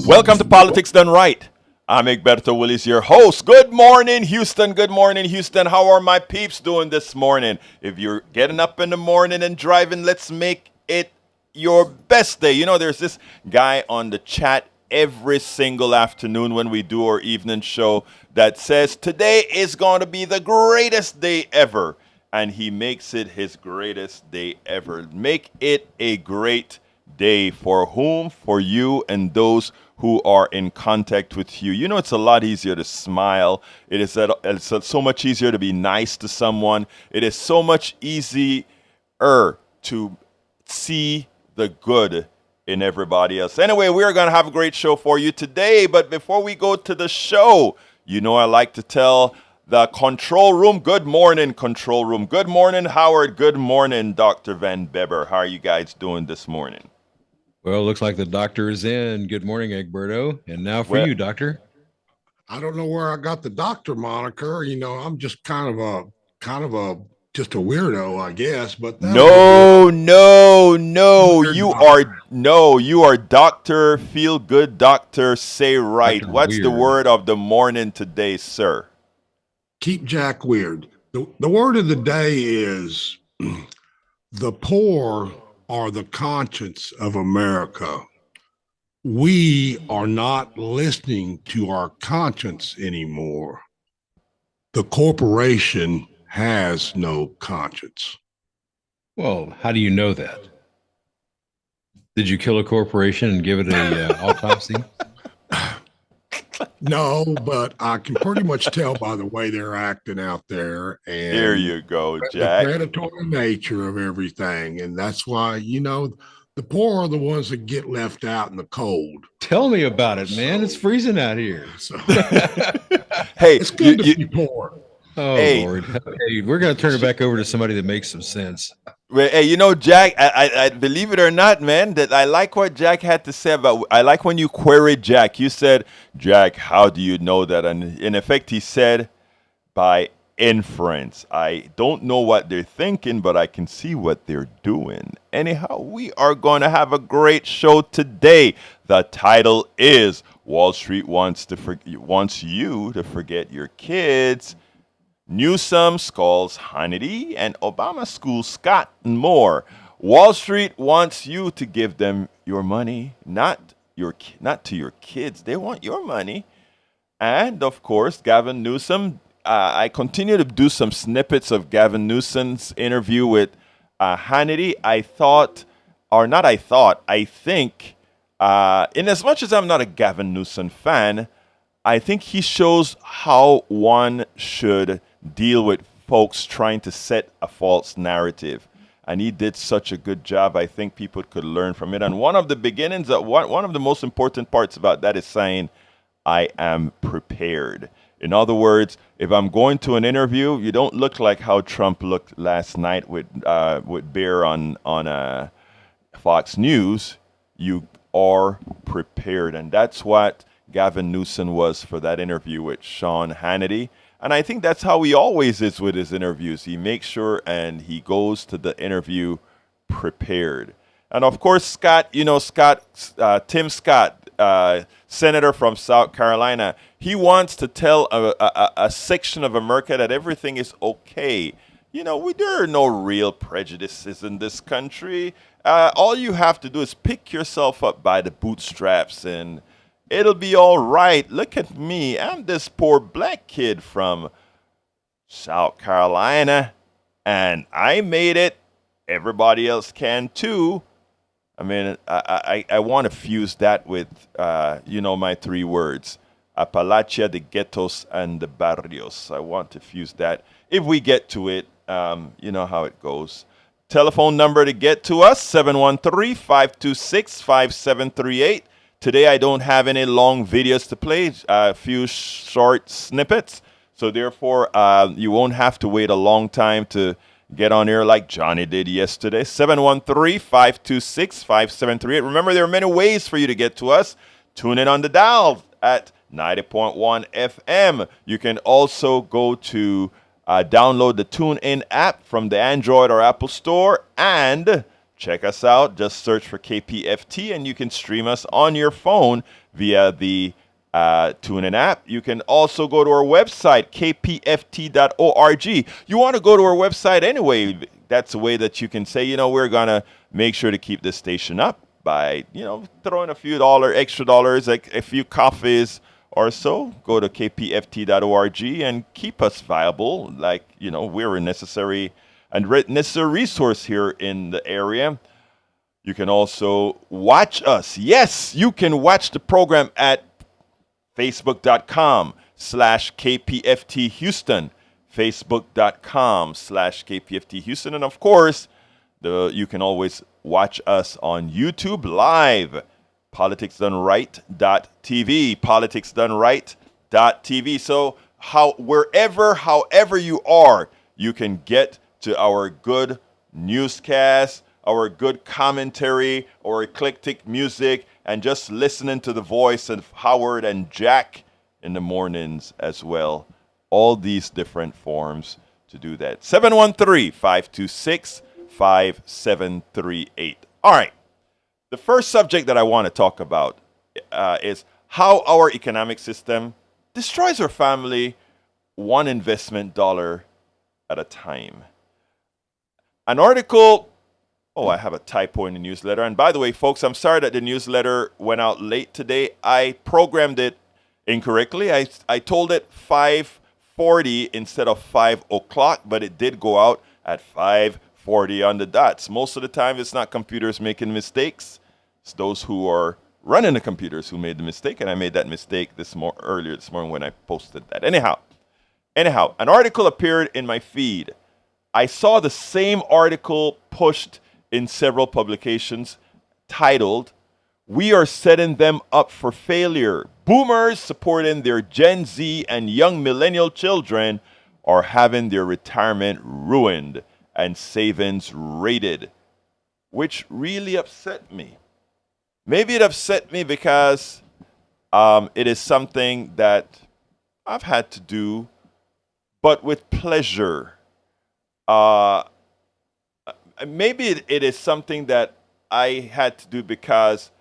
Welcome to Politics Done Right. I'm Egberto Willis, your host. Good morning, Houston. Good morning, Houston. How are my peeps doing this morning? If you're getting up in the morning and driving, let's make it your best day. You know, there's this guy on the chat every single afternoon when we do our evening show that says today is going to be the greatest day ever. And he makes it his greatest day ever. Make it a great day for whom? For you and those who are in contact with you. You know, it's a lot easier to smile. It's so much easier to be nice to someone. It is so much easier to see the good in everybody else. Anyway, we're going to have a great show for you today. But before we go to the show, you know I like to tell the control room, good morning, control room. Good morning, Howard. Good morning, Dr. Van Beber. How are you guys doing this morning? Well, looks like the doctor is in. Good morning, Egberto. And now for you, doctor. I don't know where I got the doctor moniker. You know, I'm just just a weirdo, I guess. But no, you are Dr. Feel Good, Doctor Say Right. Dr. What's Weird. The word of the morning today, sir? Keep Jack weird. The word of the day is the poor are the conscience of America. We are not listening to our conscience anymore. The corporation has no conscience. Well, how do you know that? Did you kill a corporation and give it a autopsy? No, but I can pretty much tell by the way they're acting out there. And here you go, Jack. The predatory nature of everything. And that's why, you know, the poor are the ones that get left out in the cold. Tell me about it, man. It's freezing out here. So, hey, it's good to be poor. Oh, hey. Lord. Hey, we're going to turn it back over to somebody that makes some sense. Well, hey, you know, Jack, I believe it or not, man, that I like what Jack had to say about, I like when you queried Jack. You said, Jack, how do you know that? And in effect, he said, by inference. I don't know what they're thinking, but I can see what they're doing. Anyhow, we are going to have a great show today. The title is Wall Street wants you to forget your kids. Newsom, scalds Hannity, and Obama schools Scott and more. Wall Street wants you to give them your money, not to your kids. They want your money. And, of course, Gavin Newsom. I continue to do some snippets of Gavin Newsom's interview with Hannity. I think, in as much as I'm not a Gavin Newsom fan, I think he shows how one should deal with folks trying to set a false narrative. And he did such a good job. I think people could learn from it. And one of the most important parts about that is saying, I am prepared. In other words, if I'm going to an interview, you don't look like how Trump looked last night with Barr on Fox News. You are prepared. And that's what Gavin Newsom was for that interview with Sean Hannity. And I think that's how he always is with his interviews. He makes sure and he goes to the interview prepared. And of course, Tim Scott, senator from South Carolina, he wants to tell a section of America that everything is okay. You know, there are no real prejudices in this country. All you have to do is pick yourself up by the bootstraps and it'll be all right. Look at me. I'm this poor black kid from South Carolina, and I made it. Everybody else can too. I mean, I want to fuse that with, my three words. Appalachia, the ghettos, and the barrios. I want to fuse that. If we get to it, you know how it goes. Telephone number to get to us, 713-526-5738. Today, I don't have any long videos to play, a few short snippets. So therefore, you won't have to wait a long time to get on here like Johnny did yesterday. 713-526-5738. Remember, there are many ways for you to get to us. Tune in on the dial at 90.1 FM. You can also go to download the TuneIn app from the Android or Apple Store and check us out. Just search for KPFT and you can stream us on your phone via the TuneIn app. You can also go to our website, kpft.org. You want to go to our website anyway. That's a way that you can say, we're going to make sure to keep this station up by, throwing a few extra dollars, like a few coffees or so. Go to kpft.org and keep us viable. Like, we're a necessary resource here in the area. You can also watch us. Yes, you can watch the program at facebook.com/KPFT Houston, facebook.com/KPFT Houston. And of course, you can always watch us on YouTube live, politicsdoneright.tv, politicsdoneright.tv. So however you are, you can get to our good newscast, our good commentary, our eclectic music, and just listening to the voice of Howard and Jack in the mornings as well. All these different forms to do that. 713-526-5738. All right. The first subject that I want to talk about is how our economic system destroys our family one investment dollar at a time. An article... Oh, I have a typo in the newsletter. And by the way, folks, I'm sorry that the newsletter went out late today. I programmed it incorrectly. I told it 5:40 instead of 5 o'clock, but it did go out at 5:40 on the dots. Most of the time, it's not computers making mistakes. It's those who are running the computers who made the mistake. And I made that mistake earlier this morning when I posted that. Anyhow, an article appeared in my feed. I saw the same article pushed in several publications titled, "We Are Setting Them Up for Failure. Boomers supporting their Gen Z and young millennial children are having their retirement ruined and savings raided," which really upset me. Maybe it upset me because it is something that I've had to do, but with pleasure. Maybe it is something that I had to do because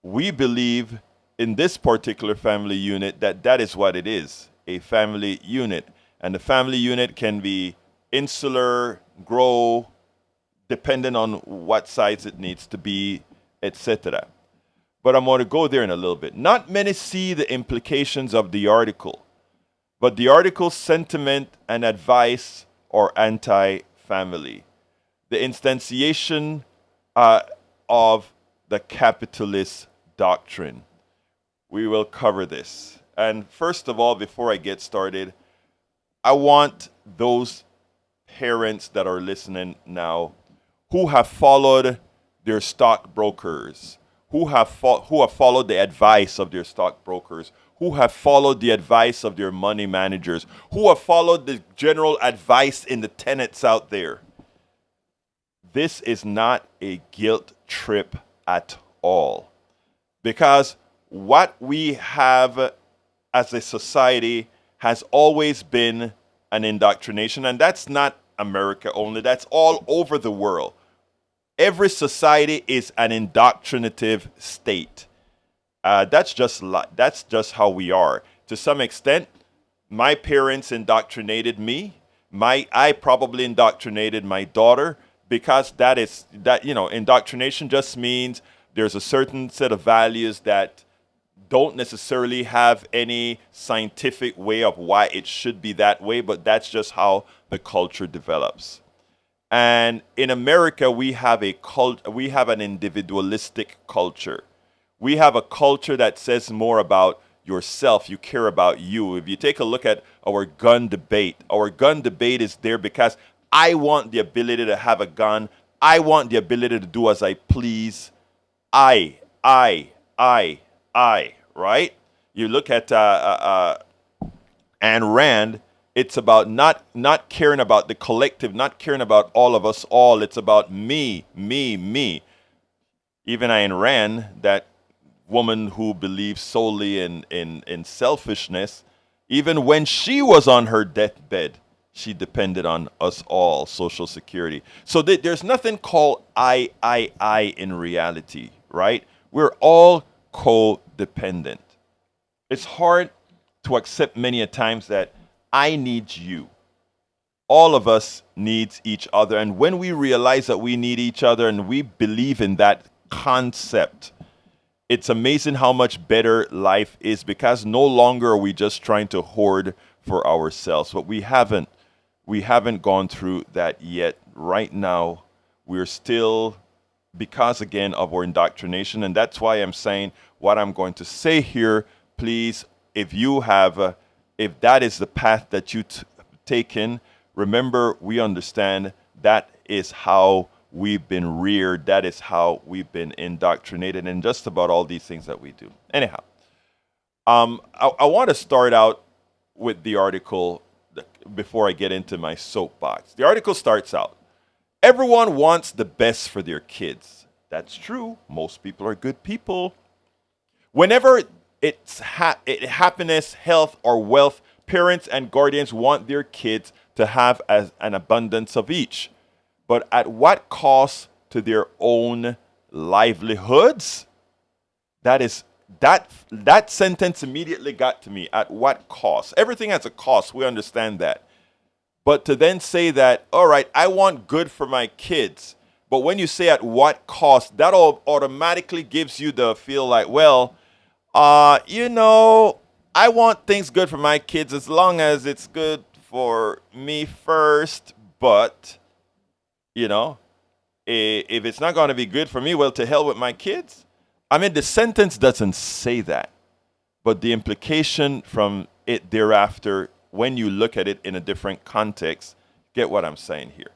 we believe in this particular family unit that is what it is, a family unit. And the family unit can be insular, grow, depending on what size it needs to be, etc. But I'm going to go there in a little bit. Not many see the implications of the article, but the article's sentiment and advice are anti-family. The instantiation of the capitalist doctrine. We will cover this. And first of all, before I get started, I want those parents that are listening now who have followed their stockbrokers, who have followed the advice of their stockbrokers, who have followed the advice of their money managers, who have followed the general advice in the tenants out there. This is not a guilt trip at all. Because what we have as a society has always been an indoctrination. And that's not America only. That's all over the world. Every society is an indoctrinative state. That's just how we are. To some extent, my parents indoctrinated me. I probably indoctrinated my daughter. Because indoctrination just means there's a certain set of values that don't necessarily have any scientific way of why it should be that way, but that's just how the culture develops. And in America, we have an individualistic culture. We have a culture that says more about yourself. You care about you. If you take a look at our gun debate is there because I want the ability to have a gun. I want the ability to do as I please. I, right? You look at Ayn Rand, it's about not caring about the collective, not caring about all of us all. It's about me. Even Ayn Rand, that woman who believes solely in selfishness, even when she was on her deathbed, she depended on us all, Social Security. So there's nothing called I in reality, right? We're all codependent. It's hard to accept many a times that I need you. All of us needs each other. And when we realize that we need each other and we believe in that concept, it's amazing how much better life is, because no longer are we just trying to hoard for ourselves. But we haven't gone through that yet. Right now, we're still, because again of our indoctrination, and that's why I'm saying what I'm going to say here. Please, if that is the path that you taken, remember, we understand that is how we've been reared. That is how we've been indoctrinated in just about all these things that we do. Anyhow, I want to start out with the article before I get into my soapbox. The article starts out, everyone wants the best for their kids. That's true. Most people are good people. Whenever it's happiness, health, or wealth, parents and guardians want their kids to have an abundance of each. But at what cost to their own livelihoods? That sentence immediately got to me. At what cost? Everything has a cost. We understand that. But to then say that, all right, I want good for my kids. But when you say at what cost, that automatically gives you the feel like, well, I want things good for my kids as long as it's good for me first. But, if it's not going to be good for me, well, to hell with my kids. I mean, the sentence doesn't say that. But the implication from it thereafter, when you look at it in a different context, get what I'm saying here.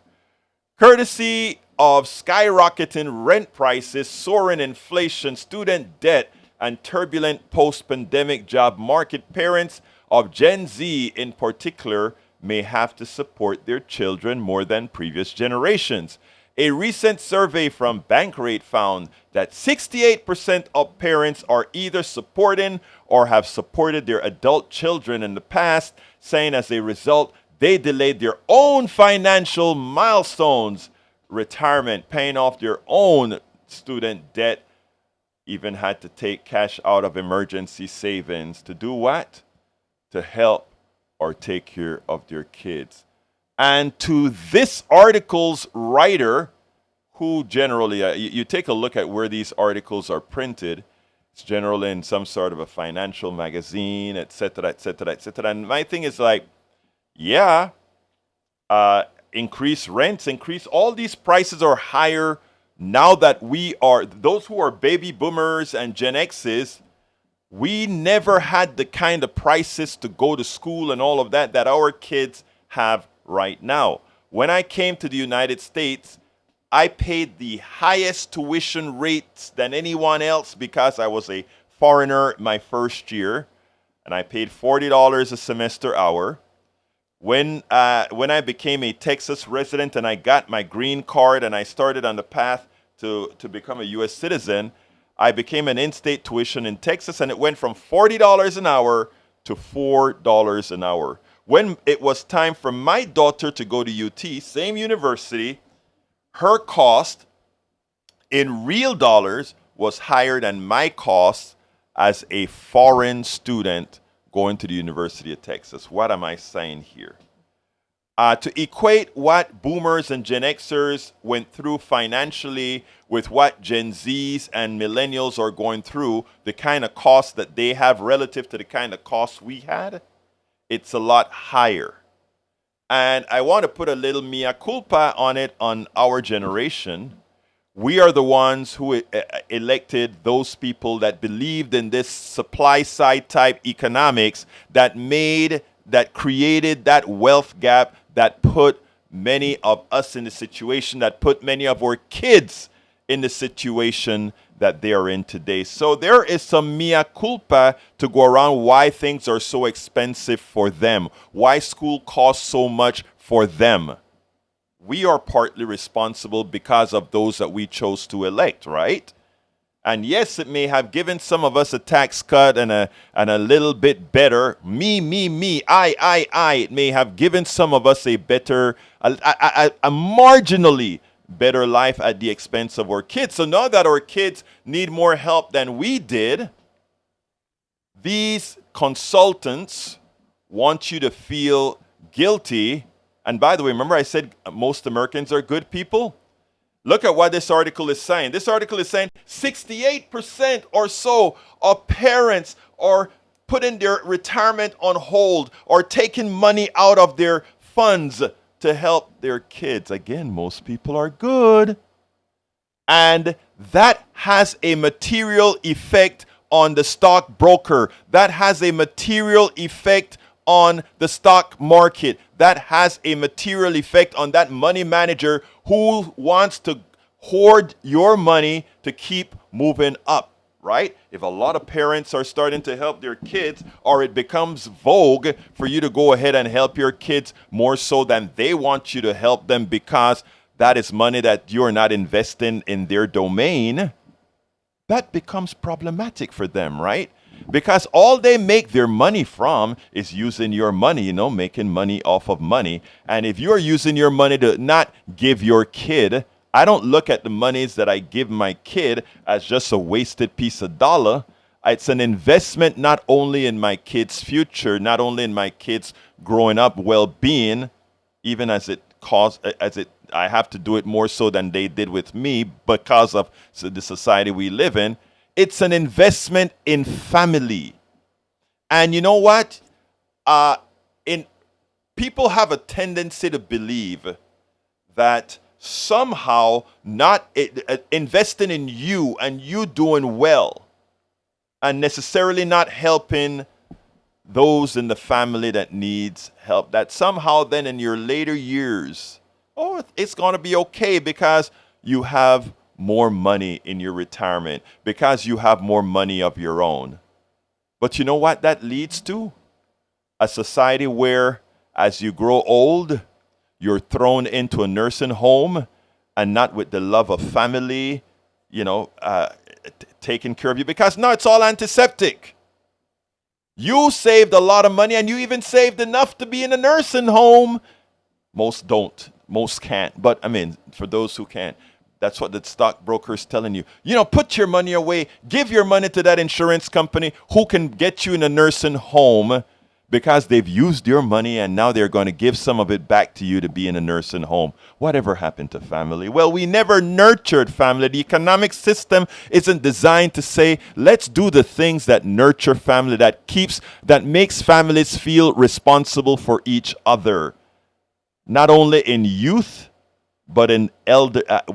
Courtesy of skyrocketing rent prices, soaring inflation, student debt, and turbulent post-pandemic job market, parents of Gen Z in particular may have to support their children more than previous generations. A recent survey from Bankrate found that 68% of parents are either supporting or have supported their adult children in the past, saying as a result, they delayed their own financial milestones, retirement, paying off their own student debt, even had to take cash out of emergency savings to do what? To help or take care of their kids. And to this article's writer, who generally, you take a look at where these articles are printed, it's generally in some sort of a financial magazine, etc., etc., etc. And my thing is like, yeah, increase rents, increase, all these prices are higher now that those who are baby boomers and Gen X's, we never had the kind of prices to go to school and all of that our kids have right now. When I came to the United States, I paid the highest tuition rates than anyone else because I was a foreigner my first year, and I paid $40 a semester hour. When I became a Texas resident and I got my green card and I started on the path to become a U.S. citizen, I became an in-state tuition in Texas, and it went from $40 an hour to $4 an hour. When it was time for my daughter to go to UT, same university, her cost in real dollars was higher than my cost as a foreign student going to the University of Texas. What am I saying here? To equate what boomers and Gen Xers went through financially with what Gen Zs and millennials are going through, the kind of costs that they have relative to the kind of costs we had, it's a lot higher. And I want to put a little mea culpa on it on our generation. We are the ones who elected those people that believed in this supply side type economics that created that wealth gap, that put many of us in the situation, that put many of our kids in the situation that they are in today. So there is some mea culpa to go around why things are so expensive for them, why school costs so much for them. We are partly responsible because of those that we chose to elect, right? And yes, it may have given some of us a tax cut and a little bit better. Me, I. It may have given some of us a better, a marginally better life at the expense of our kids. So now that our kids need more help than we did, these consultants want you to feel guilty. And by the way, remember I said most Americans are good people? Look at what this article is saying. This article is saying 68% or so of parents are putting their retirement on hold or taking money out of their funds to help their kids. Again, most people are good. And that has a material effect on the stockbroker. That has a material effect on the stock market. That has a material effect on that money manager who wants to hoard your money to keep moving up, right? If a lot of parents are starting to help their kids, or it becomes vogue for you to go ahead and help your kids more so than they want you to help them because that is money that you're not investing in their domain, that becomes problematic for them, right? Because all they make their money from is using your money, making money off of money. And if you're using your money to not give your kid, I don't look at the monies that I give my kid as just a wasted piece of dollar. It's an investment not only in my kid's future, not only in my kids' growing up well-being, even I have to do it more so than they did with me because of the society we live in. It's an investment in family. And you know what? People have a tendency to believe that somehow not investing in you and you doing well and necessarily not helping those in the family that needs help, that somehow then in your later years, it's going to be okay because you have more money in your retirement, because you have more money of your own. But you know what that leads to? A society where as you grow old, you're thrown into a nursing home and not with the love of family, taking care of you, because now it's all antiseptic. You saved a lot of money and you even saved enough to be in a nursing home. Most don't. Most can't. But I mean, for those who can, that's what the stockbroker is telling you. Put your money away. Give your money to that insurance company who can get you in a nursing home because they've used your money and now they're going to give some of it back to you to be in a nursing home. Whatever happened to family? Well, we never nurtured family. The economic system isn't designed to say, let's do the things that nurture family, that makes families feel responsible for each other. Not only in youth, but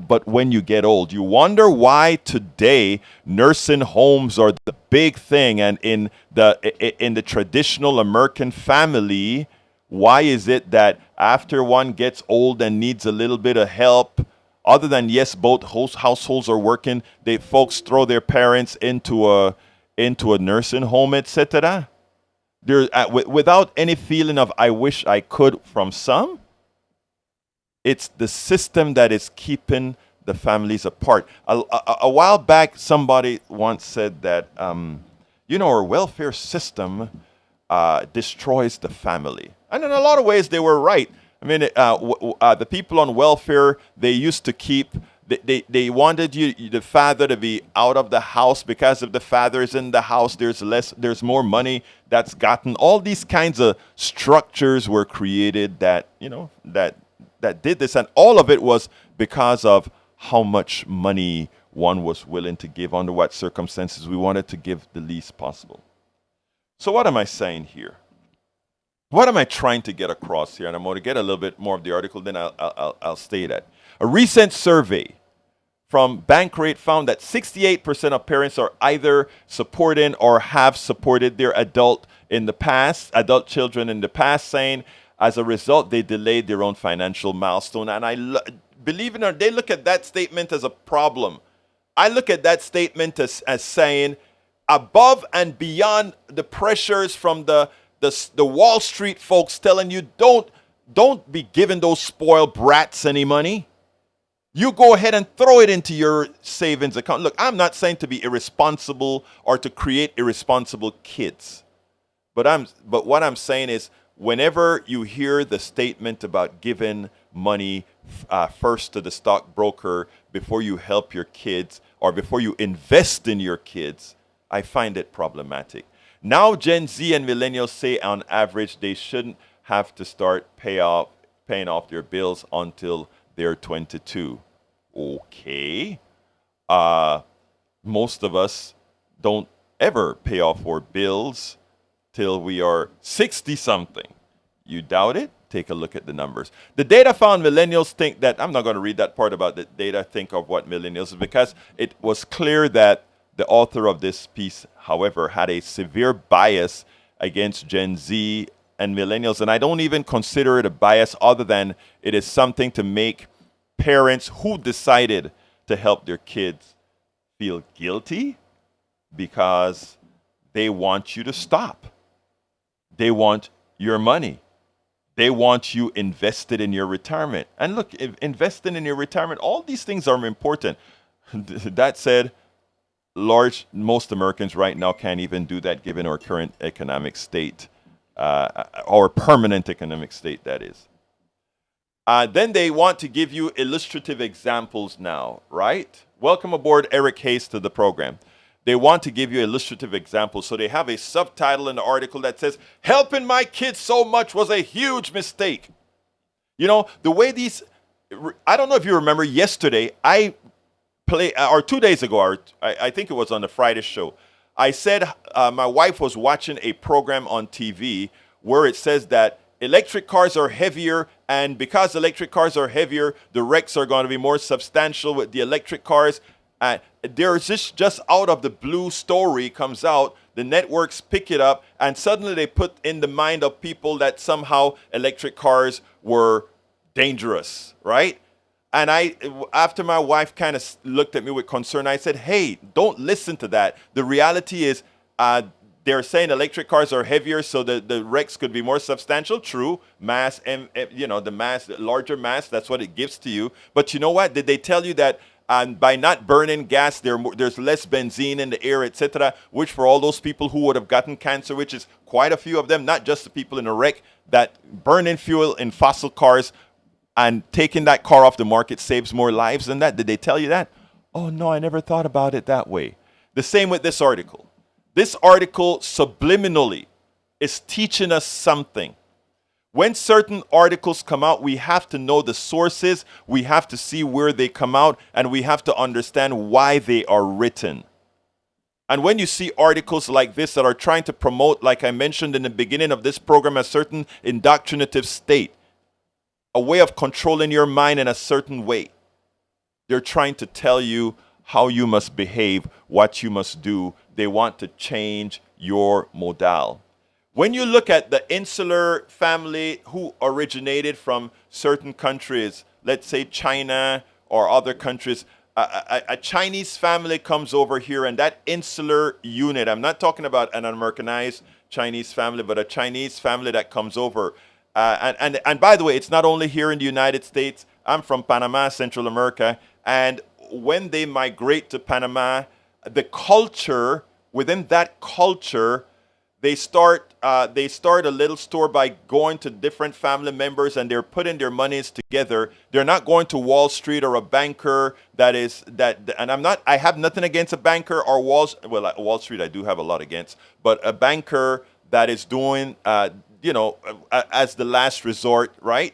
but when you get old. You wonder why today nursing homes are the big thing, and in the traditional American family, why is it that after one gets old and needs a little bit of help, other than yes, both households are working, folks throw their parents into a nursing home, etc. Without any feeling of I wish I could from some. It's the system that is keeping the families apart. A while back, somebody once said that, our welfare system destroys the family. And in a lot of ways, they were right. I mean, the people on welfare, they used to keep, they wanted the father to be out of the house because if the father is in the house, there's more money that's gotten. All these kinds of structures were created that did this, and all of it was because of how much money one was willing to give, under what circumstances we wanted to give the least possible. So what am I saying here? What am I trying to get across here? And I'm going to get a little bit more of the article, then I'll state that. A recent survey from Bankrate found that 68% of parents are either supporting or have supported their adult children in the past, saying as a result, they delayed their own financial milestone. And believe it or not, they look at that statement as a problem. I look at that statement as saying, above and beyond the pressures from the Wall Street folks telling you, don't be giving those spoiled brats any money. You go ahead and throw it into your savings account. Look, I'm not saying to be irresponsible or to create irresponsible kids. But what I'm saying is whenever you hear the statement about giving money first to the stockbroker before you help your kids or before you invest in your kids, I find it problematic. Now Gen Z and millennials say on average they shouldn't have to start paying off their bills until they're 22. Okay. Most of us don't ever pay off our bills till we are 60 something. You doubt it? Take a look at the numbers. The data found millennials think that, I'm not going to read that part about the data, think of what millennials, because it was clear that the author of this piece, however, had a severe bias against Gen Z and millennials. And I don't even consider it a bias other than it is something to make parents who decided to help their kids feel guilty because they want you to stop. They want your money. They want you invested in your retirement. And look, investing in your retirement, all these things are important. That said, most Americans right now can't even do that given our current economic state, our permanent economic state, that is. Then they want to give you illustrative examples now, right? Welcome aboard, Eric Hayes, to the program. They want to give you illustrative examples. So they have a subtitle in the article that says, helping my kids so much was a huge mistake. You know, the way these, I don't know if you remember yesterday, or 2 days ago, or I think it was on the Friday show, I said my wife was watching a program on TV where it says that electric cars are heavier, and because electric cars are heavier, the wrecks are going to be more substantial with the electric cars. There's this just out of the blue story comes out, the networks pick it up, and suddenly they put in the mind of people that somehow electric cars were dangerous, right? And after my wife kind of looked at me with concern, I said, hey, don't listen to that. The reality is they're saying electric cars are heavier, so the wrecks could be more substantial. True, mass, and the mass, the larger mass, that's what it gives to you. But you know what? Did they tell you that by not burning gas, there's less benzene in the air, etc., which for all those people who would have gotten cancer, which is quite a few of them, not just the people in a wreck, that burning fuel in fossil cars and taking that car off the market saves more lives than that? Did they tell you that? Oh, no, I never thought about it that way. The same with this article. This article subliminally is teaching us something. When certain articles come out, we have to know the sources, we have to see where they come out, and we have to understand why they are written. And when you see articles like this that are trying to promote, like I mentioned in the beginning of this program, a certain indoctrinative state, a way of controlling your mind in a certain way, they're trying to tell you how you must behave, what you must do. They want to change your modal. When you look at the insular family who originated from certain countries, let's say China or other countries, a Chinese family comes over here, and that insular unit, I'm not talking about an Americanized Chinese family, but a Chinese family that comes over. And by the way, it's not only here in the United States. I'm from Panama, Central America, and when they migrate to Panama, the culture, within that culture, they start a little store by going to different family members, and they're putting their monies together. They're not going to Wall Street or a banker and I have nothing against a banker or Wall Street I do have a lot against, but a banker that is doing as the last resort, right?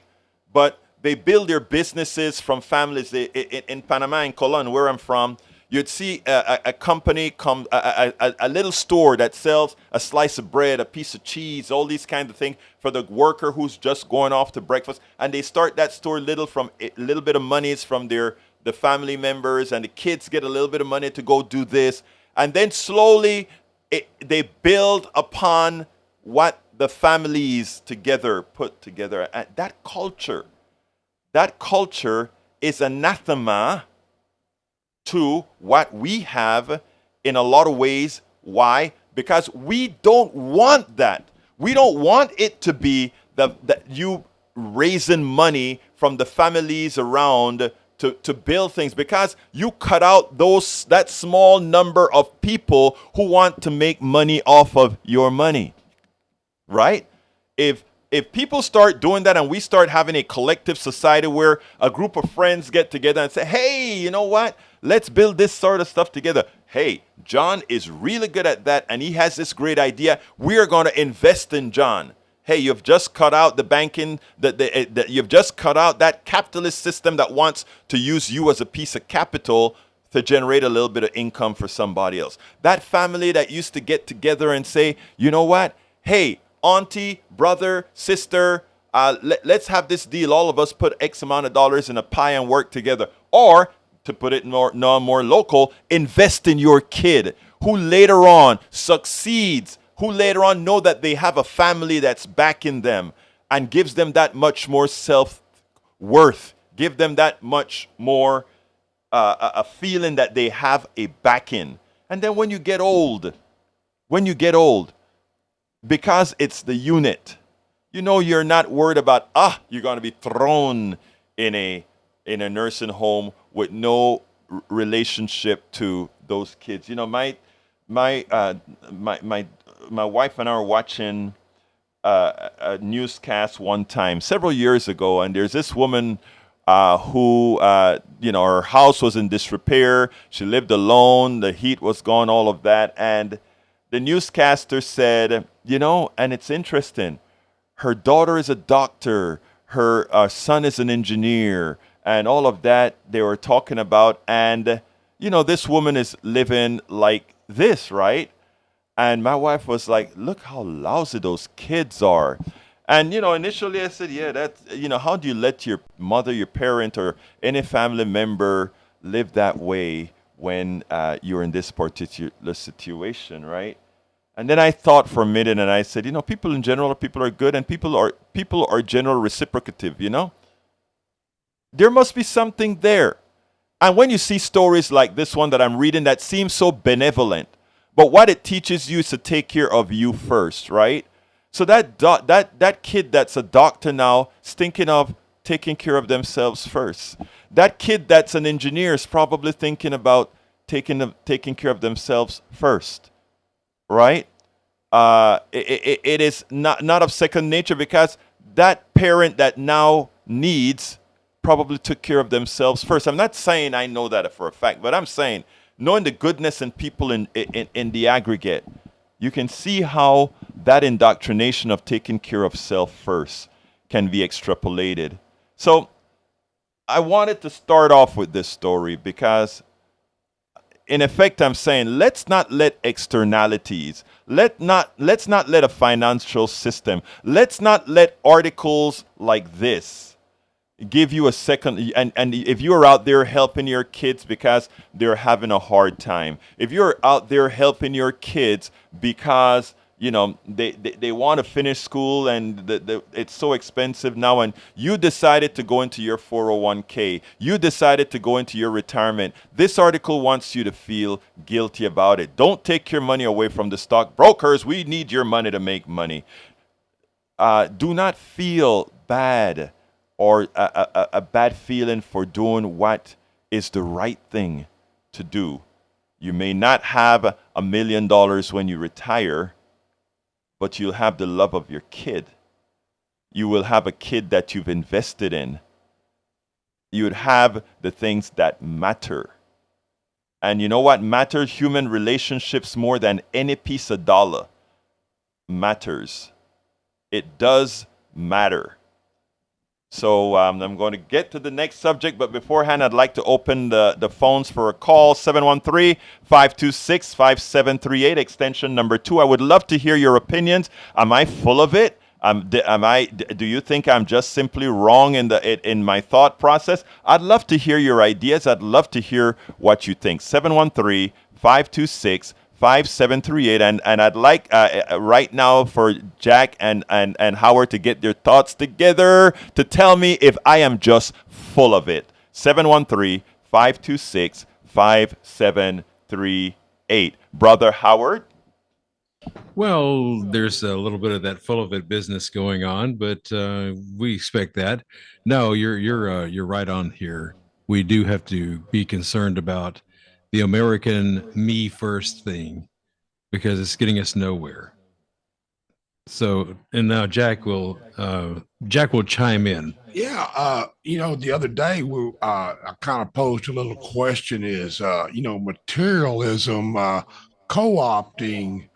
But they build their businesses from families. In Panama, in Colon, where I'm from, you'd see a company a little store that sells a slice of bread, a piece of cheese, all these kinds of things for the worker who's just going off to breakfast. And they start that store from a little bit of monies from the family members, and the kids get a little bit of money to go do this. And then slowly they build upon what the families put together. And that culture is anathema to what we have in a lot of ways. Why? Because we don't want that. We don't want it to be that you raising money from the families around to build things, because you cut out that small number of people who want to make money off of your money, right? If people start doing that and we start having a collective society where a group of friends get together and say, hey, you know what? Let's build this sort of stuff together. Hey, John is really good at that and he has this great idea. We are going to invest in John. Hey, you've just cut out the banking, you've just cut out that capitalist system that wants to use you as a piece of capital to generate a little bit of income for somebody else. That family that used to get together and say, you know what? Hey, auntie, brother, sister, let's have this deal. All of us put X amount of dollars in a pie and work together. Or, to put it more local, invest in your kid who later on succeeds, who later on know that they have a family that's backing them and gives them that much more self-worth, give them that much more a feeling that they have a backing. And then when you get old, because it's the unit, you're not worried about, you're going to be thrown in a nursing home with no relationship to those kids. My wife and I were watching a newscast one time several years ago, and there's this woman who, her house was in disrepair. She lived alone. The heat was gone, all of that. And the newscaster said, and it's interesting, her daughter is a doctor, her son is an engineer, and all of that they were talking about. And, this woman is living like this, right? And my wife was like, look how lousy those kids are. And, initially I said, yeah, that's, how do you let your mother, your parent, or any family member live that way when you're in this particular situation, right? And then I thought for a minute and I said, people in general, people are good, and people are general reciprocative, There must be something there. And when you see stories like this one that I'm reading that seems so benevolent, but what it teaches you is to take care of you first, right? So that kid that's a doctor now is thinking of taking care of themselves first. That kid that's an engineer is probably thinking about taking care of themselves first. Right? It is not of second nature, because that parent that now needs probably took care of themselves first. I'm not saying I know that for a fact, but I'm saying knowing the goodness in people in the aggregate, you can see how that indoctrination of taking care of self first can be extrapolated. So I wanted to start off with this story because, in effect, I'm saying let's not let externalities, let's not let a financial system, let's not let articles like this give you a second. And if you're out there helping your kids because they're having a hard time, if you're out there helping your kids because they want to finish school and it's so expensive now, and you decided to go into your 401k, you decided to go into your retirement, this article wants you to feel guilty about it. Don't take your money away from the stockbrokers. We need your money to make money. Do not feel bad or a bad feeling for doing what is the right thing to do. You may not have $1 million when you retire, but you'll have the love of your kid. You will have a kid that you've invested in. You would have the things that matter. And you know what matters? Human relationships more than any piece of dollar matters. It does matter. So I'm going to get to the next subject, but beforehand, I'd like to open the phones for a call, 713-526-5738, extension number 2. I would love to hear your opinions. Am I full of it? Do you think I'm just simply wrong in my thought process? I'd love to hear your ideas. I'd love to hear what you think. 713-526-5738. 5738, and I'd like right now for Jack and Howard to get their thoughts together to tell me if I am just full of it. 713-526-5738. Brother Howard? Well, there's a little bit of that full of it business going on, but we expect that. No, you're right on here. we do have to be concerned about the American me first thing because it's getting us nowhere. So, and now Jack will chime in. Yeah, the other day I kind of posed a little question: is materialism co-opting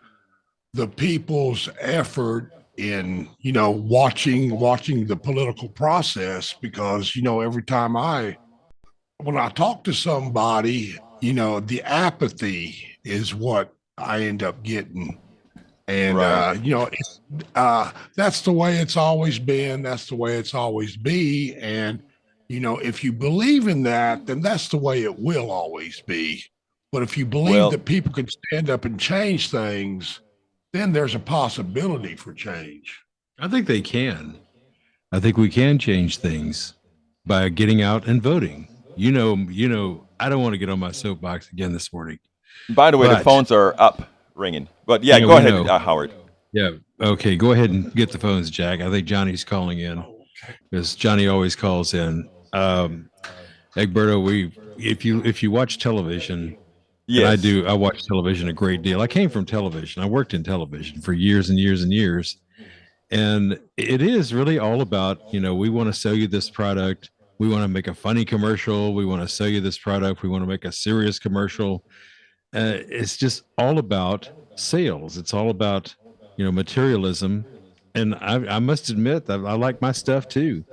the people's effort in watching the political process? Because every time when I talk to somebody, the apathy is what I end up getting. And Right. that's the way it's always been. That's the way it's always be. And if you believe in that, then that's the way it will always be. But if you believe Well, that people can stand up and change things, then there's a possibility for change. I think they can. I think we can change things by getting out and voting. I don't want to get on my soapbox again this morning, by the way, the but phones are up ringing. But yeah, yeah, go we ahead, know. Howard. Yeah. Okay. Go ahead and get the phones, Jack. I think Johnny's calling in because Johnny always calls in. Egberto, if you watch television, and Yes. I watch television a great deal. I came from television. I worked in television for years and years and years. And it is really all about, we want to sell you this product. We want to make a funny commercial. We want to sell you this product. We want to make a serious commercial. It's just all about sales. It's all about, materialism. And I must admit that I like my stuff too.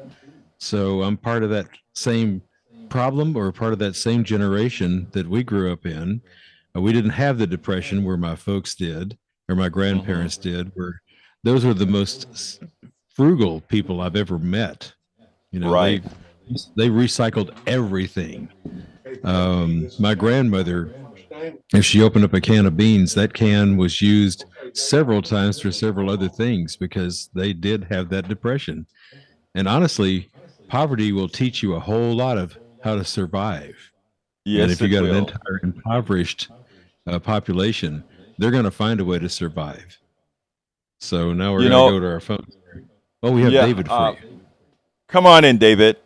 So I'm part of that same problem or part of that same generation that we grew up in. We didn't have the depression where my folks did or my grandparents did, where those were the most frugal people I've ever met. Right. They recycled everything. My grandmother, if she opened up a can of beans, that can was used several times for several other things because they did have that depression. And honestly, poverty will teach you a whole lot of how to survive. And Yes, if you it got an will. entire impoverished population, they're going to find a way to survive. So now we're You going to know, go to our phone. Oh, we have yeah. David for you. Come on in, David.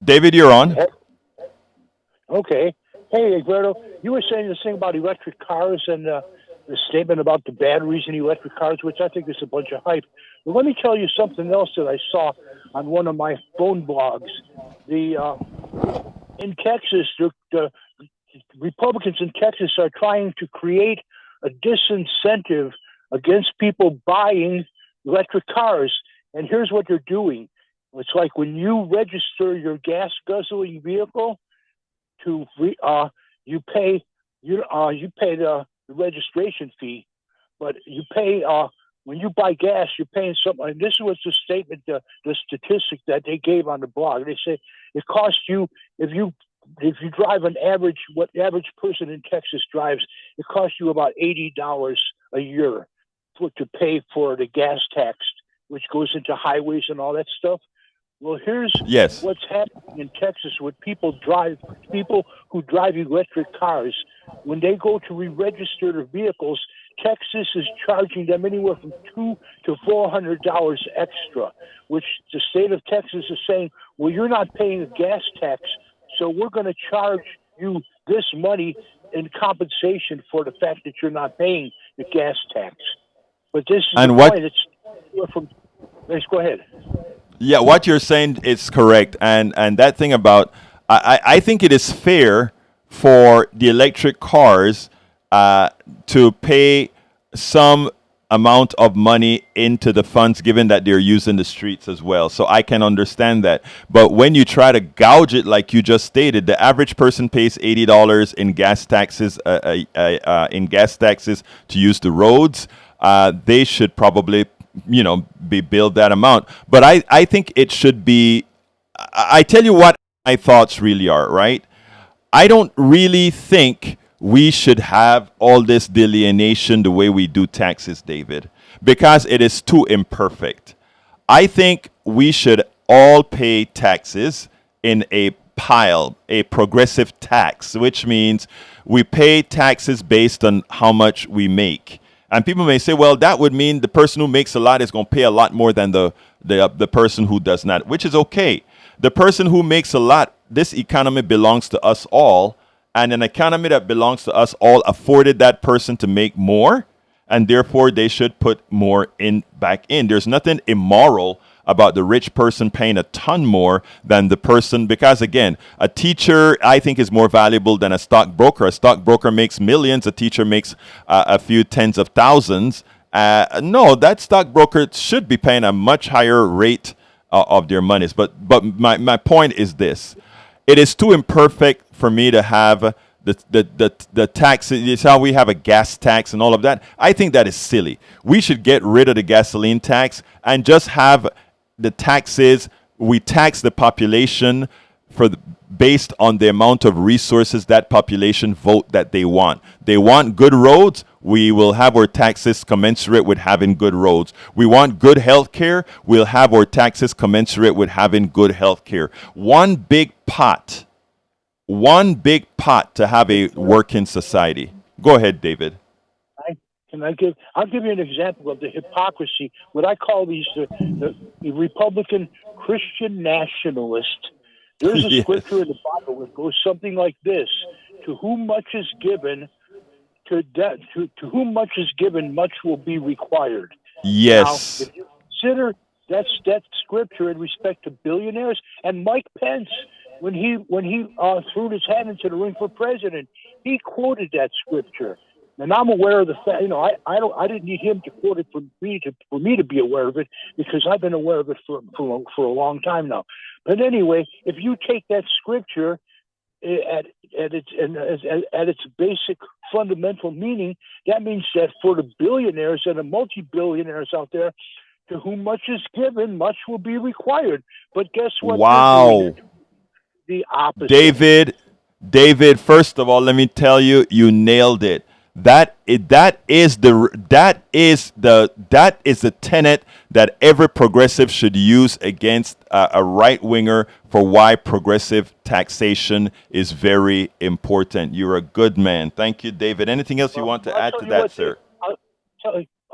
David, you're on. Okay. Hey, Egberto, you were saying this thing about electric cars and the statement about the batteries in electric cars, which I think is a bunch of hype. But let me tell you something else that I saw on one of my phone blogs. In Texas, the Republicans in Texas are trying to create a disincentive against people buying electric cars. And here's what they're doing. It's like when you register your gas guzzling vehicle, you pay the registration fee, but you pay when you buy gas, you're paying something. And this was the statement, the statistic that they gave on the blog. They say it costs you if you drive what average person in Texas drives, it costs you about $80 a year to pay for the gas tax, which goes into highways and all that stuff. Well, here's Yes. what's happening in Texas with people who drive electric cars. When they go to re-register their vehicles, Texas is charging them anywhere from $200 to $400 extra, which the state of Texas is saying, well, you're not paying a gas tax, so we're going to charge you this money in compensation for the fact that you're not paying the gas tax. But this is And the what? point. Let's go ahead. Yeah, what you're saying is correct, and that thing about I think it is fair for the electric cars to pay some amount of money into the funds, given that they're using the streets as well. So I can understand that. But when you try to gouge it, like you just stated, the average person pays $80 in gas taxes to use the roads. They should probably be billed that amount. But I think it should be, I tell you what my thoughts really are, right? I don't really think we should have all this delineation the way we do taxes, David, because it is too imperfect. I think we should all pay taxes in a pile, a progressive tax, which means we pay taxes based on how much we make. And people may say, well, that would mean the person who makes a lot is going to pay a lot more than the the person who does not, which is okay. The person who makes a lot, this economy belongs to us all, and an economy that belongs to us all afforded that person to make more, and therefore they should put more in back in. There's nothing immoral about the rich person paying a ton more than the person, because again, a teacher I think is more valuable than a stockbroker. A stockbroker makes millions, a teacher makes a few tens of thousands. No, that stockbroker should be paying a much higher rate of their monies. But my point is this: it is too imperfect for me to have the tax. It's how we have a gas tax and all of that. I think that is silly. We should get rid of the gasoline tax and just have the taxes. We tax the population based on the amount of resources that population vote that they want. They want good roads. We will have our taxes commensurate with having good roads. We want good health care. We'll have our taxes commensurate with having good health care. One big pot to have a working society. Go ahead, David. I'll give you an example of the hypocrisy. What I call these the Republican Christian nationalist. There's a Yes. scripture in the Bible that goes something like this: "To whom much is given, to whom much is given, much will be required." Yes. Now, if you consider that scripture in respect to billionaires, and Mike Pence, when he threw his hat into the ring for president, he quoted that scripture. And I'm aware of the fact, I didn't need him to quote it for me to be aware of it, because I've been aware of it for a long time now. But anyway, if you take that scripture at its basic fundamental meaning, that means that for the billionaires and the multi-billionaires out there, to whom much is given, much will be required. But guess what? Wow. The opposite. David, first of all, let me tell you, you nailed it. That is the tenet that every progressive should use against a right winger for why progressive taxation is very important. You're a good man. Thank you, David. Anything else you want to add to that, sir?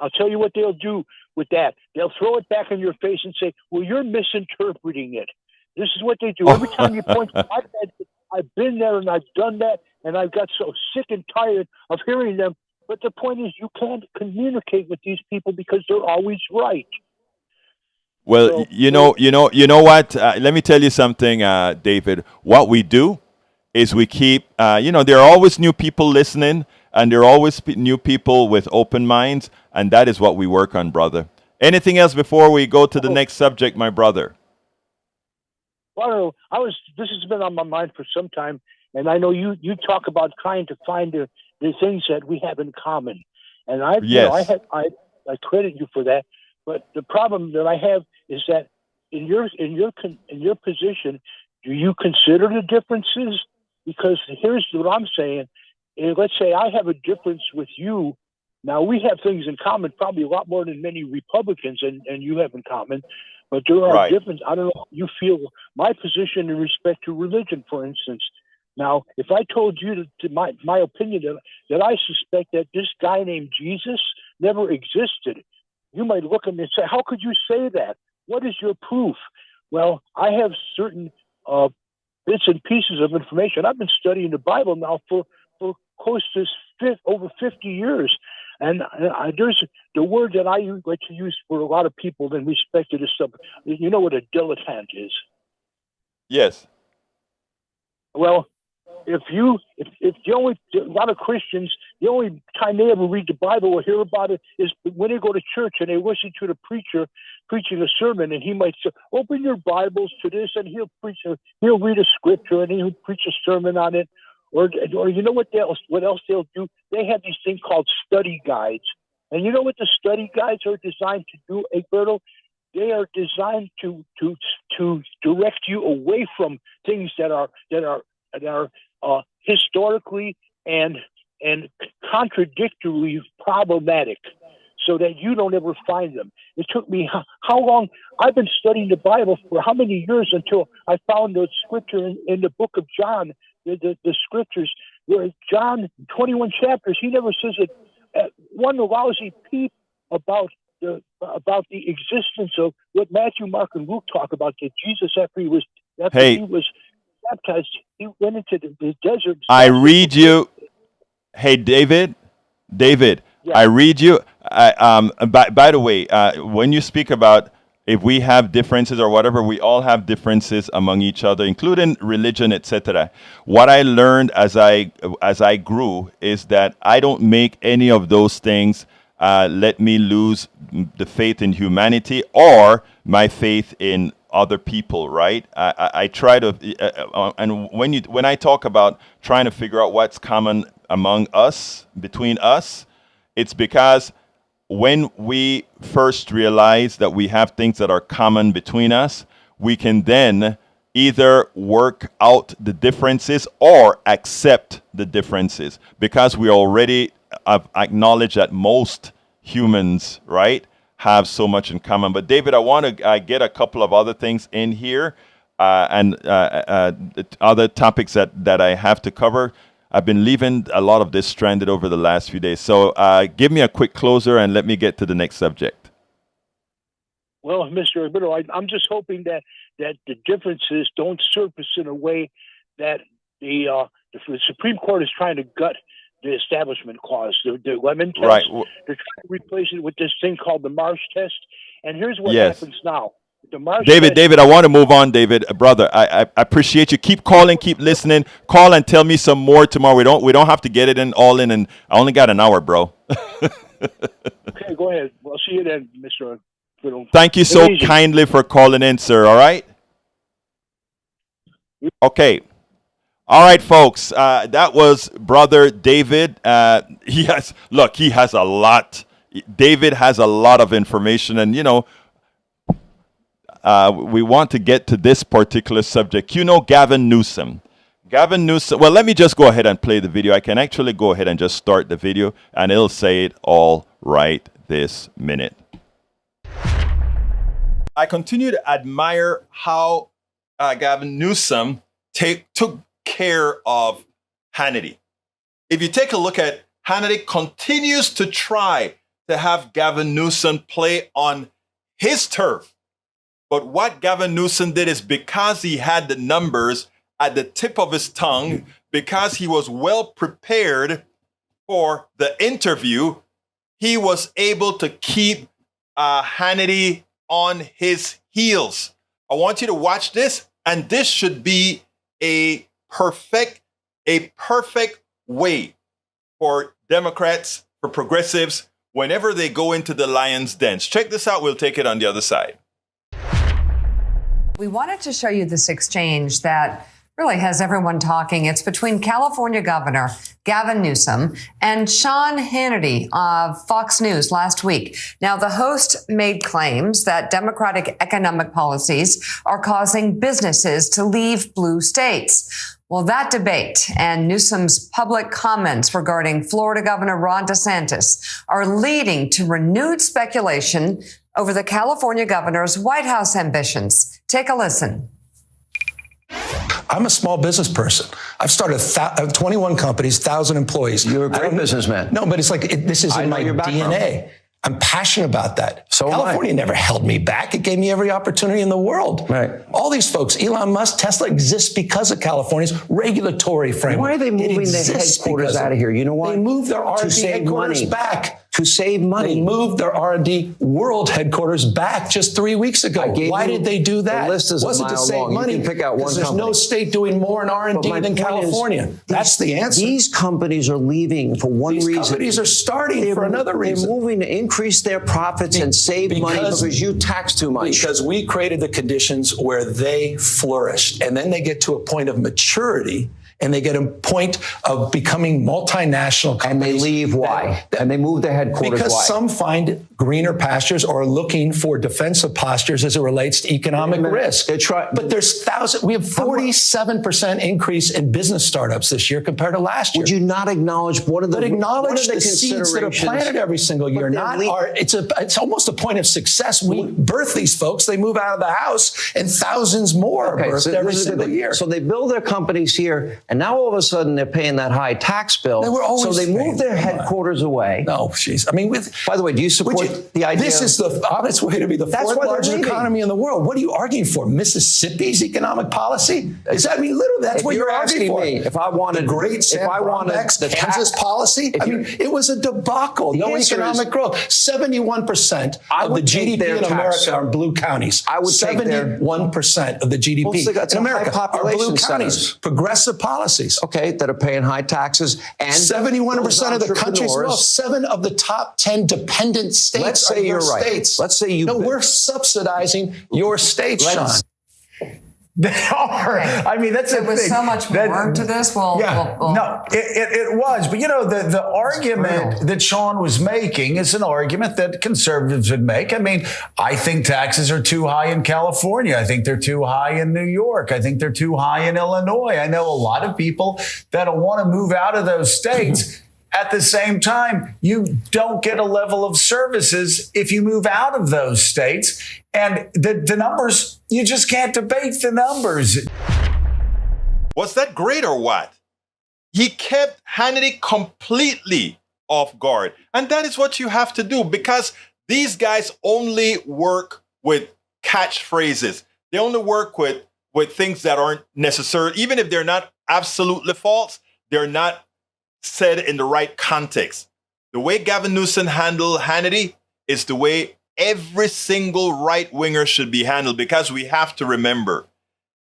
I'll tell you what they'll do with that. They'll throw it back in your face and say, "Well, you're misinterpreting it." This is what they do. Every time you point to my head, I've been there and I've done that, and I've got so sick and tired of hearing them. But the point is, you can't communicate with these people because they're always right. Well, So, you know what? Let me tell you something, David. What we do is we keep, there are always new people listening, and there are always new people with open minds, and that is what we work on, brother. Anything else before we go to the next subject, my brother? Well, this has been on my mind for some time, and I know you talk about trying to find the things that we have in common, and I credit you for that. But the problem that I have is that in your position, do you consider the differences? Because here's what I'm saying: let's say I have a difference with you. Now we have things in common, probably a lot more than many Republicans and you have in common. But there are differences. I don't know if you feel my position in respect to religion, for instance. Now, if I told you my opinion that I suspect that this guy named Jesus never existed, you might look at me and say, "How could you say that? What is your proof?" Well, I have certain bits and pieces of information. I've been studying the Bible now for close to over 50 years. And there's the word that I like to use for a lot of people in respect to this stuff. You know what a dilettante is? Yes. Well, if a lot of Christians, the only time they ever read the Bible or hear about it is when they go to church and they listen to the preacher preaching a sermon, and he might say, "Open your Bibles to this," and he'll read a scripture and he'll preach a sermon on it. Or you know what else they'll do? They have these things called study guides. And you know what the study guides are designed to do, Egberto? They are designed to direct you away from things that are historically and contradictorily problematic, so that you don't ever find them. It took me how long? I've been studying the Bible for how many years until I found the scripture in the book of John. The scriptures where John 21 chapters, he never says it one lousy peep about the about the existence of what Matthew, Mark, and Luke talk about, that Jesus, after he was baptized, he went into the desert. I read you. Hey, David. Yeah. I read you. By the way, when you speak about if we have differences or whatever, we all have differences among each other, including religion, etc. What I learned as I grew is that I don't make any of those things let me lose the faith in humanity or my faith in other people, right? I try to, and when I talk about trying to figure out what's common among us, between us, it's because when we first realize that we have things that are common between us, we can then either work out the differences or accept the differences, because we already acknowledge that most humans, right, have so much in common. But David, I want to get a couple of other things in here and other topics that I have to cover. I've been leaving a lot of this stranded over the last few days. So give me a quick closer and let me get to the next subject. Well, Mr. Arbitro, I'm just hoping that the differences don't surface in a way that the Supreme Court is trying to gut the Establishment Clause, the Lemon Test. Right. They're trying to replace it with this thing called the Marsh Test. And here's what happens now. David, I want to move on, David, brother. I appreciate you. Keep calling, keep listening. Call and tell me some more tomorrow. We don't have to get it all in, and I only got an hour, bro. Okay, go ahead. Well, I'll see you then, Mr. Thank you so kindly for calling in, sir. All right. Okay. All right, folks. That was Brother David. He has a lot. David has a lot of information, and we want to get to this particular subject. Gavin Newsom. Well, let me just go ahead and play the video. I can actually go ahead and just start the video, and it'll say it all right this minute. I continue to admire how Gavin Newsom took care of Hannity. If you take a look at Hannity, continues to try to have Gavin Newsom play on his turf. But what Gavin Newsom did is, because he had the numbers at the tip of his tongue, because he was well prepared for the interview, he was able to keep Hannity on his heels. I want you to watch this, and this should be a perfect way for Democrats, for progressives, whenever they go into the lion's dens. Check this out. We'll take it on the other side. We wanted to show you this exchange that really has everyone talking. It's between California Governor Gavin Newsom and Sean Hannity of Fox News last week. Now, the host made claims that Democratic economic policies are causing businesses to leave blue states. Well, that debate and Newsom's public comments regarding Florida Governor Ron DeSantis are leading to renewed speculation over the California governor's White House ambitions. Take a listen. I'm a small business person. I've started 21 companies, 1,000 employees. You're a great businessman. No, but it's like, this is in my DNA. I'm passionate about that. So California never held me back. It gave me every opportunity in the world. Right. All these folks, Elon Musk, Tesla, exists because of California's regulatory framework. Why are they moving the headquarters out of here? You know why? They moved their R&D headquarters back. To save money. They moved their R&D world headquarters back just 3 weeks ago. Why did they do that? The list is wasn't a mile to save long. money. You can pick out one there's company. No state doing more in R&D than California. That's the answer. These companies are leaving for one reason. These companies are starting for another reason. They're moving to increase their profits and save money because you tax too much. Because we created the conditions where they flourished. And then they get to a point of maturity, and they get a point of becoming multinational companies. And they leave. Why? And they move their headquarters. Because why? some find greener pastures or are looking for defensive postures as it relates to economic risk. But there's we have 47% increase in business startups this year compared to last year. Would you not acknowledge one of the acknowledge the seeds that are planted every single year? It's almost a point of success. We birth these folks, they move out of the house, and thousands more are birthed every single year. So they build their companies here. and now all of a sudden they're paying that high tax bill. They were always so they paying moved their that. headquarters away. No, jeez. I mean, by the way, do you support the idea? This is the honest way to be the fourth largest economy in the world. What are you arguing for? Mississippi's economic policy? Literally, that's what you're arguing for. Me, if I wanted the great Sam Brownback's the Kansas policy, it was a debacle. No economic growth. 71% of the GDP in America are blue counties. I would 71% of the GDP in America are blue counties. Progressive policies. Okay, that are paying high taxes. And 71% of the country's wealth. 7 of the top 10 dependent states. Let's say you're right. States. Let's say you. No, we're subsidizing your states, Sean. They are. I mean, that's there was so much more to this. No, it was. But, the argument that Sean was making is an argument that conservatives would make. I mean, I think taxes are too high in California. I think they're too high in New York. I think they're too high in Illinois. I know a lot of people that want to move out of those states. At the same time, you don't get a level of services if you move out of those states. And the numbers, you just can't debate the numbers. Was that great or what? He kept Hannity completely off guard. And that is what you have to do, because these guys only work with catchphrases. They only work with things that aren't necessary. Even if they're not absolutely false, they're not said in the right context. The way Gavin Newsom handled Hannity is the way every single right-winger should be handled, because we have to remember,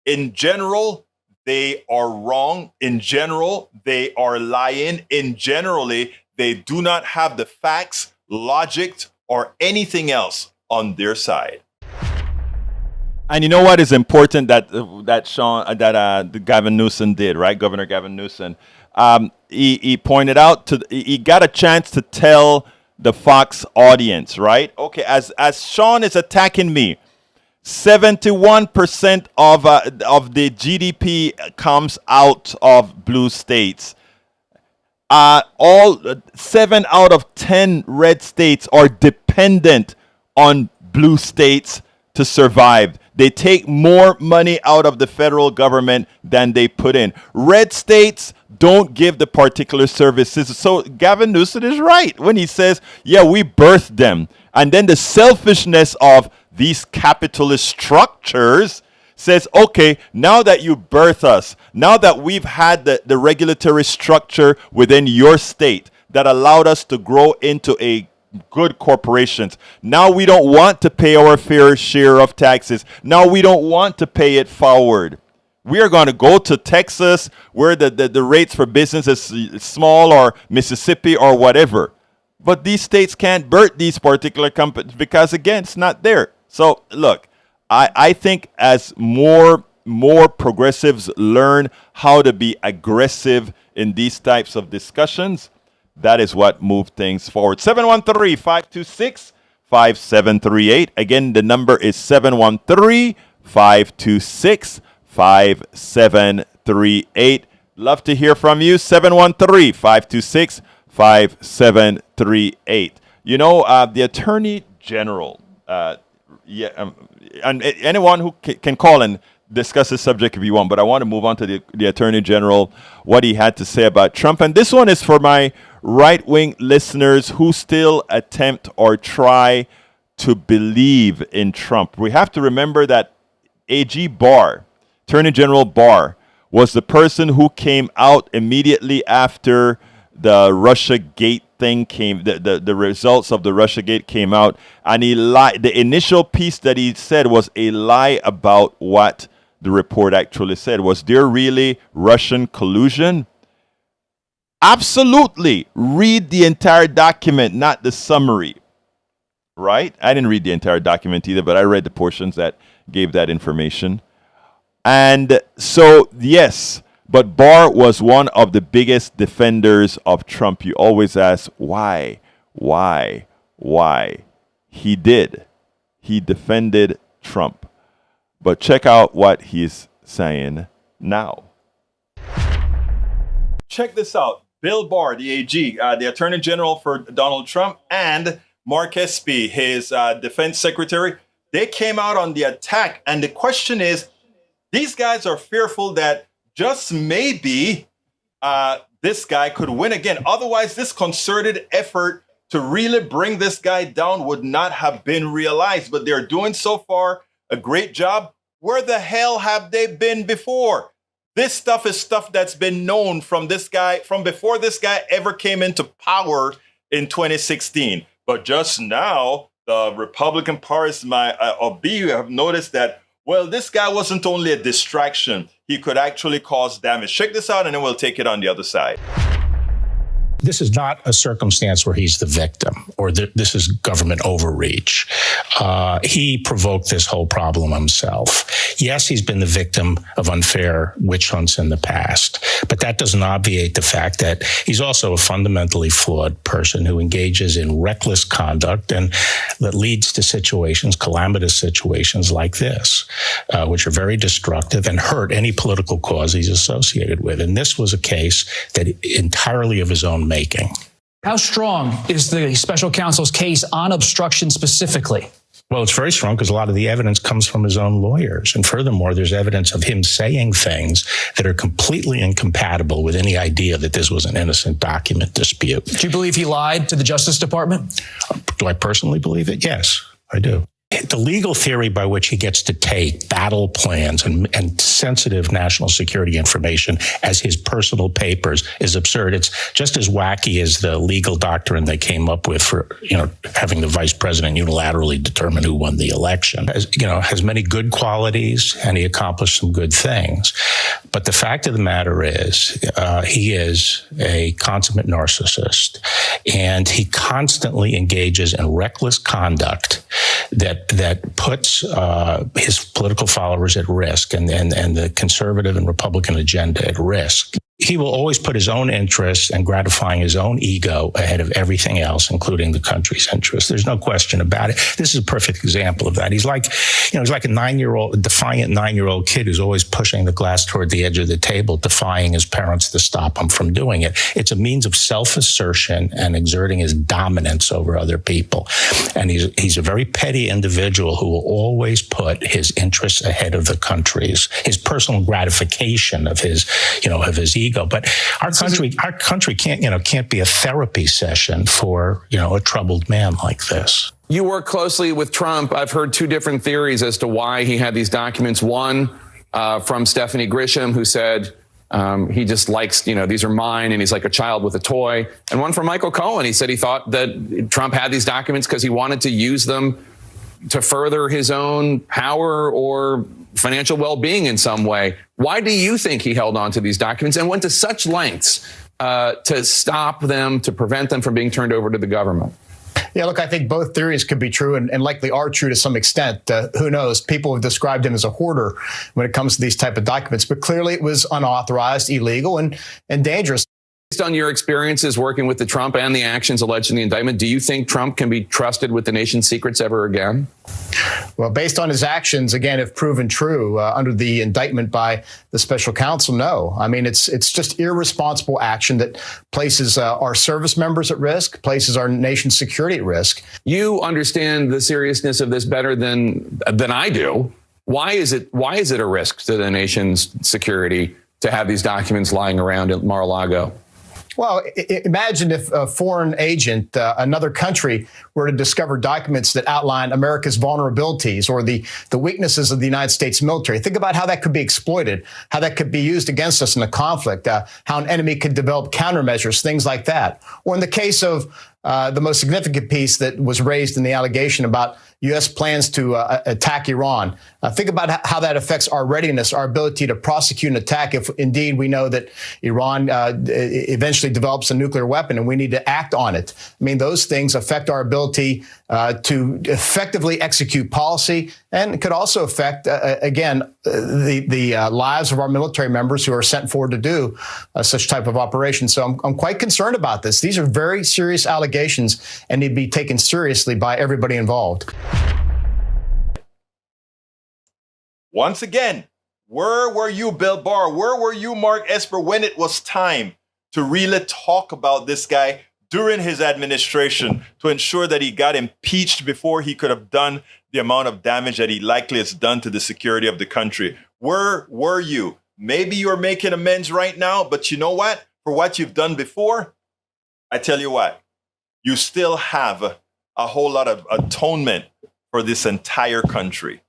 in general, they are wrong. In general, they are lying. In generally, they do not have the facts, logic, or anything else on their side. And you know what is important that Gavin Newsom did, right? Governor Gavin Newsom. He pointed out he got a chance to tell the Fox audience, right? Okay, as Sean is attacking me, 71% of the GDP comes out of blue states. All 7 out of 10 red states are dependent on blue states to survive. They take more money out of the federal government than they put in. Red states don't give the particular services. So Gavin Newsom is right when he says, yeah, we birthed them. And then the selfishness of these capitalist structures says, okay, now that you birth us, now that we've had the regulatory structure within your state that allowed us to grow into a good corporations, now we don't want to pay our fair share of taxes. Now we don't want to pay it forward. We are going to go to Texas where the rates for business is small, or Mississippi or whatever. But these states can't birth these particular companies because, again, it's not there. So, look, I think as more progressives learn how to be aggressive in these types of discussions, that is what moved things forward. 713-526-5738. Again, the number is 713-526-5738. Love to hear from you. 713-526-5738. You know, the Attorney General, and anyone who can call and discuss this subject if you want, but I want to move on to the Attorney General, what he had to say about Trump. And this one is for my right-wing listeners who still attempt or try to believe in Trump. We have to remember that AG Barr, Attorney General Barr, was the person who came out immediately after the Russiagate thing came, the results of the Russiagate came out, and he lied. The initial piece that he said was a lie about what the report actually said. Was there really Russian collusion? Absolutely. Read the entire document, not the summary. Right? I didn't read the entire document either, but I read the portions that gave that information. And so, yes, but Barr was one of the biggest defenders of Trump. You always ask, why? He did. He defended Trump. But check out what he's saying now. Check this out. Bill Barr, the AG, the Attorney General for Donald Trump, and Mark Espy, his defense secretary, they came out on the attack. And the question is, these guys are fearful that just maybe this guy could win again. Otherwise, this concerted effort to really bring this guy down would not have been realized. But they're doing so far a great job. Where the hell have they been before? This stuff is stuff that's been known from this guy, from before this guy ever came into power in 2016. But just now, the Republican parties have noticed that, well, this guy wasn't only a distraction. He could actually cause damage. Check this out, and then we'll take it on the other side. This is not a circumstance where he's the victim or this is government overreach. He provoked this whole problem himself. Yes, he's been the victim of unfair witch hunts in the past, but that doesn't obviate the fact that he's also a fundamentally flawed person who engages in reckless conduct and that leads to situations, calamitous situations like this, which are very destructive and hurt any political cause he's associated with. And this was a case that entirely of his own making. How strong is the special counsel's case on obstruction specifically? Well, it's very strong because a lot of the evidence comes from his own lawyers. And furthermore, there's evidence of him saying things that are completely incompatible with any idea that this was an innocent document dispute. Do you believe he lied to the Justice Department? Do I personally believe it? Yes, I do. The legal theory by which he gets to take battle plans and sensitive national security information as his personal papers is absurd. It's just as wacky as the legal doctrine they came up with for, having the vice president unilaterally determine who won the election. Has many good qualities and he accomplished some good things. But the fact of the matter is, he is a consummate narcissist and he constantly engages in reckless conduct that puts his political followers at risk and the conservative and Republican agenda at risk. He will always put his own interests and gratifying his own ego ahead of everything else, including the country's interests. There's no question about it. This is a perfect example of that. He's like a defiant 9-year-old kid who's always pushing the glass toward the edge of the table, defying his parents to stop him from doing it. It's a means of self-assertion and exerting his dominance over other people. And he's a very petty individual who will always put his interests ahead of the country's, his personal gratification of his ego. But our country can't be a therapy session for, a troubled man like this. You work closely with Trump. I've heard two different theories as to why he had these documents. One from Stephanie Grisham, who said he just likes, these are mine, and he's like a child with a toy. And one from Michael Cohen. He said he thought that Trump had these documents because he wanted to use them to further his own power or financial well-being in some way. Why do you think he held on to these documents and went to such lengths to stop them, to prevent them from being turned over to the government? Yeah, look, I think both theories could be true and likely are true to some extent. Who knows? People have described him as a hoarder when it comes to these type of documents, but clearly it was unauthorized, illegal, and dangerous. Based on your experiences working with the Trump and the actions alleged in the indictment, do you think Trump can be trusted with the nation's secrets ever again? Well, based on his actions, again, if proven true under the indictment by the special counsel, no. I mean, it's just irresponsible action that places our service members at risk, places our nation's security at risk. You understand the seriousness of this better than I do. Why is it a risk to the nation's security to have these documents lying around at Mar-a-Lago? Well, imagine if a foreign agent, another country, were to discover documents that outline America's vulnerabilities or the weaknesses of the United States military. Think about how that could be exploited, how that could be used against us in a conflict, how an enemy could develop countermeasures, things like that. Or in the case of the most significant piece that was raised in the allegation about U.S. plans to attack Iran. Think about how that affects our readiness, our ability to prosecute an attack if indeed we know that Iran eventually develops a nuclear weapon and we need to act on it. I mean, those things affect our ability to effectively execute policy and could also affect, the lives of our military members who are sent forward to do such type of operation. So I'm quite concerned about this. These are very serious allegations and need to be taken seriously by everybody involved. Once again, where were you, Bill Barr? Where were you, Mark Esper, when it was time to really talk about this guy during his administration to ensure that he got impeached before he could have done the amount of damage that he likely has done to the security of the country? Where were you? Maybe you're making amends right now, but you know what? For what you've done before, I tell you what, you still have a whole lot of atonement for this entire country.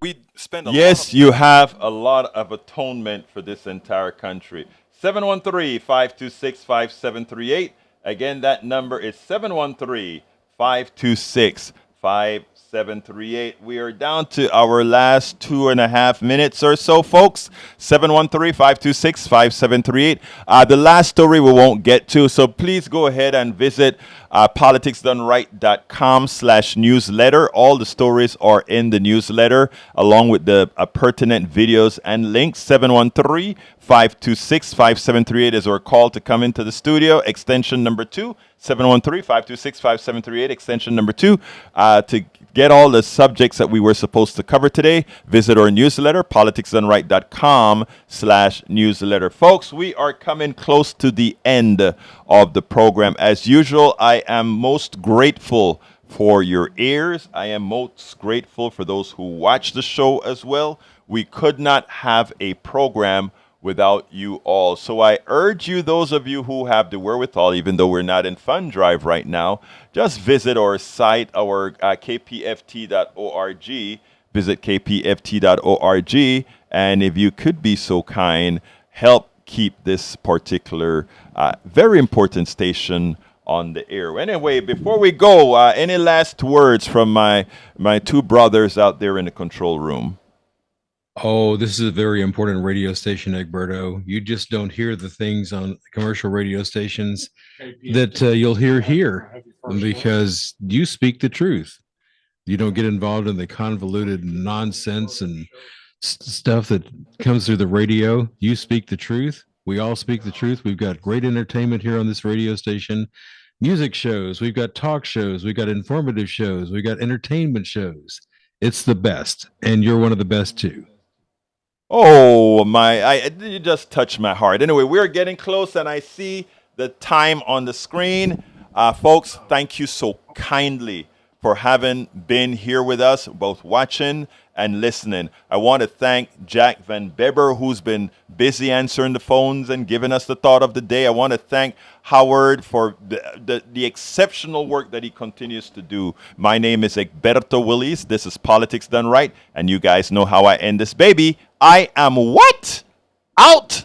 We spend yes, you have a lot of atonement for this entire country. 713-526-5738. Again, that number is 713-526-5738. We are down to our last 2.5 minutes or so, folks. 713-526-5738. The last story we won't get to, so please go ahead and visit politicsdoneright.com/newsletter. All the stories are in the newsletter, along with the pertinent videos and links. 713-526-5738 is our call to come into the studio. Extension number 2, 713-526-5738, extension number 2. To get all the subjects that we were supposed to cover today, visit our newsletter, politicsdoneright.com/newsletter. Folks, we are coming close to the end of the program. As usual, I am most grateful for your ears. I am most grateful for those who watch the show as well. We could not have a program without you all. So I urge you, those of you who have the wherewithal, even though we're not in fund drive right now, just visit our site, our kpft.org. Visit kpft.org. And if you could be so kind, help keep this particular very important station on the air. Anyway, before we go, any last words from my two brothers out there in the control room? Oh, this is a very important radio station, Egberto. You just don't hear the things on commercial radio stations that you'll hear here, because you speak the truth. You don't get involved in the convoluted nonsense and stuff that comes through the radio. You speak the truth. We all speak the truth. We've got great entertainment here on this radio station. Music shows, we've got talk shows, we've got informative shows, we've got entertainment shows. It's the best, and you're one of the best too. Oh, you just touched my heart. Anyway, we're getting close, and I see the time on the screen. Folks, thank you so kindly for having been here with us, both watching and listening. I want to thank Jack Van Beber, who's been busy answering the phones and giving us the thought of the day. I want to thank Howard for the exceptional work that he continues to do. My name is Egberto Willis. This is Politics Done Right, and you guys know how I end this baby. I am what? Out!